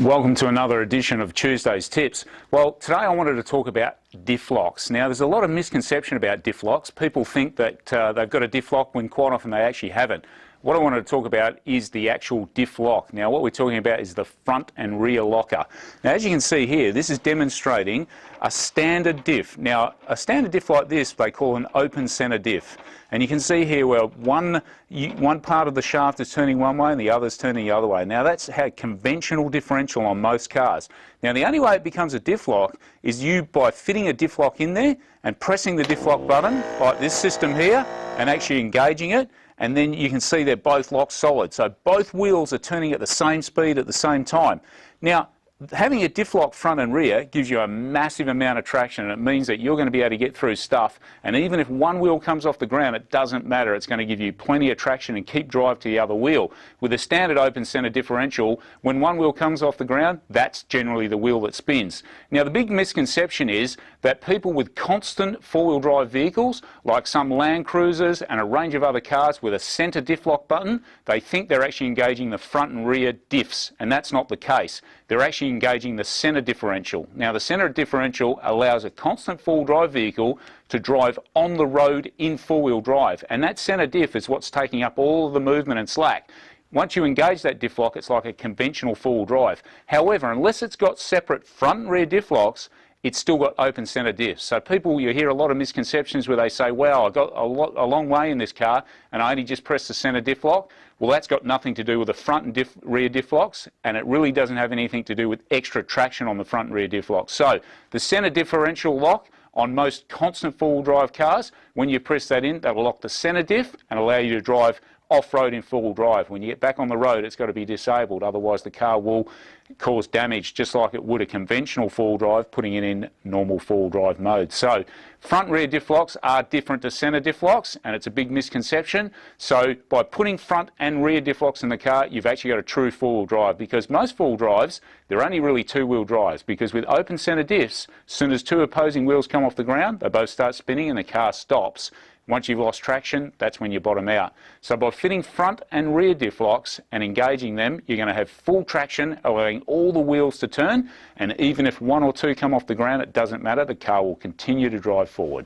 Welcome to another edition of Tuesday's Tips. Well, today I wanted to talk about diff locks. Now, there's a lot of misconception about diff locks. People think that they've got a diff lock when quite often they actually haven't. What I wanted to talk about is the actual diff lock. Now, what we're talking about is the front and rear locker. Now, as you can see here, this is demonstrating a standard diff. Now, a standard diff like this, they call an open center diff. And you can see here where one part of the shaft is turning one way and the other's turning the other way. Now, that's how conventional differential on most cars. Now, the only way it becomes a diff lock is by fitting a diff lock in there and pressing the diff lock button, like this system here, and actually engaging it. And then you can see they're both locked solid. So both wheels are turning at the same speed at the same time. Now, having a diff lock front and rear gives you a massive amount of traction, and it means that you're going to be able to get through stuff, and even if one wheel comes off the ground, it doesn't matter. It's going to give you plenty of traction and keep drive to the other wheel. With a standard open center differential, when one wheel comes off the ground, that's generally the wheel that spins. Now, the big misconception is that people with constant four-wheel drive vehicles, like some Land Cruisers and a range of other cars with a center diff lock button, they think they're actually engaging the front and rear diffs, and that's not the case. They're actually engaging the center differential. Now, the center differential allows a constant four-wheel drive vehicle to drive on the road in four-wheel drive, and that center diff is what's taking up all of the movement and slack. Once you engage that diff lock, it's like a conventional four-wheel drive. However, unless it's got separate front and rear diff locks, it's still got open center diffs. So people, you hear a lot of misconceptions where they say, wow, I got a long way in this car and I only just pressed the center diff lock. Well, that's got nothing to do with the front and rear diff locks, and it really doesn't have anything to do with extra traction on the front and rear diff locks. So the center differential lock on most constant four-wheel drive cars, when you press that in, that will lock the center diff and allow you to drive off-road in four-wheel drive. When you get back on the road, it's got to be disabled, otherwise the car will cause damage just like it would a conventional four-wheel drive, putting it in normal four-wheel drive mode. So front and rear diff locks are different to center diff locks, and it's a big misconception. So by putting front and rear diff locks in the car, you've actually got a true four-wheel drive, because most four-wheel drives, they're only really two-wheel drives, because with open center diffs, as soon as two opposing wheels come off the ground, they both start spinning and the car stops. Once you've lost traction, that's when you bottom out. So by fitting front and rear diff locks and engaging them, you're going to have full traction, allowing all the wheels to turn, and even if one or two come off the ground, it doesn't matter, the car will continue to drive forward.